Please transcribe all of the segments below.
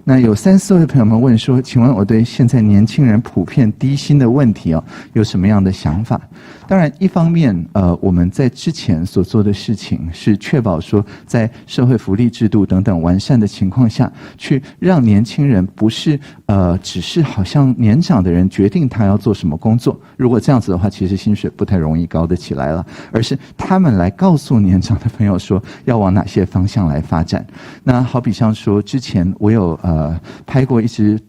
那有3、4位朋友们问说，请问我对现在年轻人普遍低薪的问题有什么样的想法？当然，一方面，我们在之前所做的事情是确保说，在社会福利制度等等完善的情况下，去让年轻人不是只是好像年长的人决定他要做什么工作。如果这样子的话，其实薪水不太容易高得起来了，而是他们来告诉年长的朋友说要往哪些方向来发展。那好比像说，之前我有拍过一支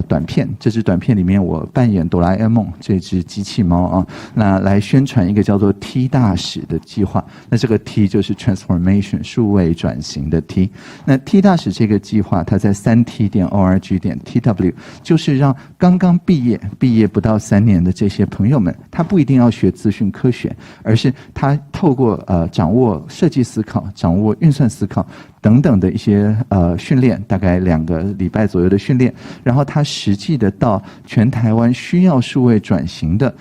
短片，这支短片里面我扮演哆啦 A 梦这只机器猫那来宣传一个叫做 T 大使的计划。那这个 T 就是 transformation 数位转型的 T。那 T 大使这个计划，它在3T.org.tw， 就是让刚刚毕业不到3年的这些朋友们，他不一定要学资讯科学，而是他透过掌握设计思考、掌握运算思考等等的一些训练，大概2个礼拜左右的训练，然后他实际的到全台湾需要数位转型的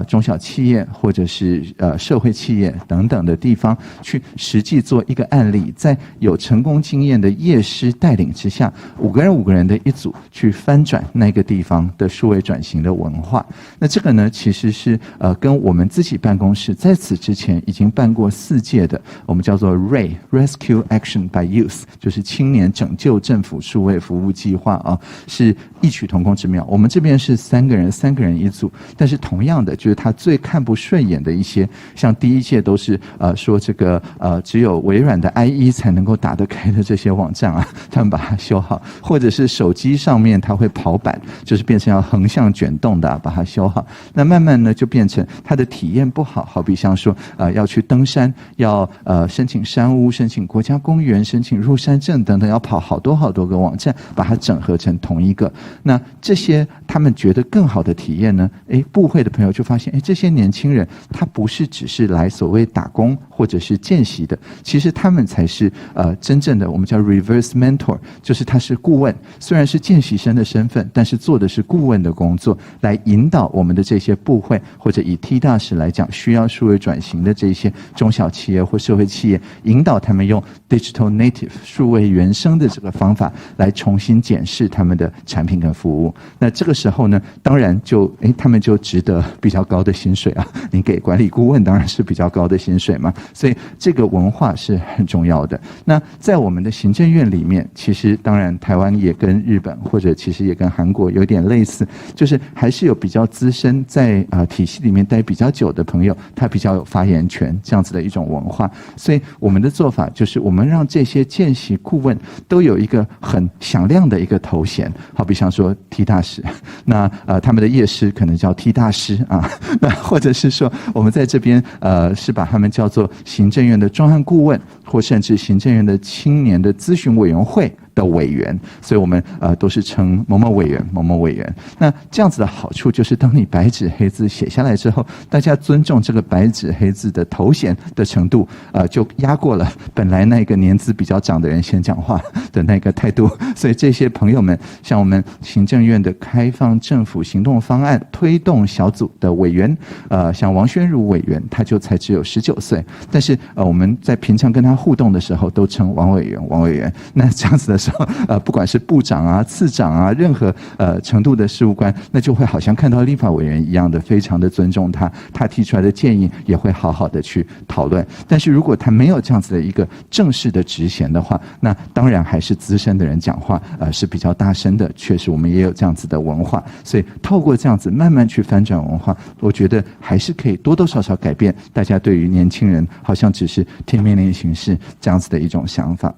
中小企业或者是社会企业等等的地方，去实际做一个案例，在有成功经验的业师带领之下，5个人的一组去翻转那个地方的数位转型的文化。那这个呢，其实是跟我们自己办公室在此之前已经办过4届的，我们叫做 RAY Rescue Action by Youth， 就是青年拯救政府数位服务计划是异曲同工之妙。我们这边是3个人一组，但是同样的，就是他最看不顺眼的一些，像第1届都是说这个只有微软的 IE 才能够打得开的这些网站他们把它修好，或者是手机上面它会跑版，就是变成要横向卷动的把它修好。那慢慢呢就变成它的体验不好，好比像说要去登山，要申请山屋、申请国家公园、申请入山证等等，要跑好多个网站，把它整合成同一个。那这些他们觉得更好的体验呢，部会的朋友就发现，这些年轻人他不是只是来所谓打工或者是见习的，其实他们才是真正的我们叫 reverse mentor， 就是他是顾问，虽然是见习生的身份，但是做的是顾问的工作，来引导我们的这些部会，或者以 T 大使来讲，需要数位转型的这些中小企业或社会企业，引导他们用 digital native 数位原生的这个方法来重新检视他们的产品跟服务。那这个时候呢，当然就他们就值得比较高的薪水你给管理顾问当然是比较高的薪水嘛，所以这个文化是很重要的。那在我们的行政院里面，其实当然台湾也跟日本或者其实也跟韩国有点类似，就是还是有比较资深在体系里面待比较久的朋友，他比较有发言权这样子的一种文化。所以我们的做法就是我们让这些见习顾问都有一个很响亮的一个头衔，好比像说 T 大使，那他们的业师可能叫 T 大师那或者是说我们在这边是把他们叫做行政院的专案顾问，或甚至行政院的青年的咨询委员会的委员，所以我们都是称某某委员某某委员。那这样子的好处就是，当你白纸黑字写下来之后，大家尊重这个白纸黑字的头衔的程度就压过了本来那个年资比较长的人先讲话的那个态度。所以这些朋友们，像我们行政院的开放政府行动方案推动小组的委员像王宣儒委员，他就才只有19岁，但是我们在平常跟他互动的时候都称王委员王委员。那这样子的时候不管是部长次长任何程度的事务官，那就会好像看到立法委员一样的非常的尊重他，他提出来的建议也会好好的去讨论。但是如果他没有这样子的一个正式的职衔的话，那当然还是资深的人讲话是比较大声的，确实我们也有这样子的文化。所以透过这样子慢慢去翻转文化，我觉得还是可以多多少少改变大家对于年轻人好像只是听命令行事这样子的一种想法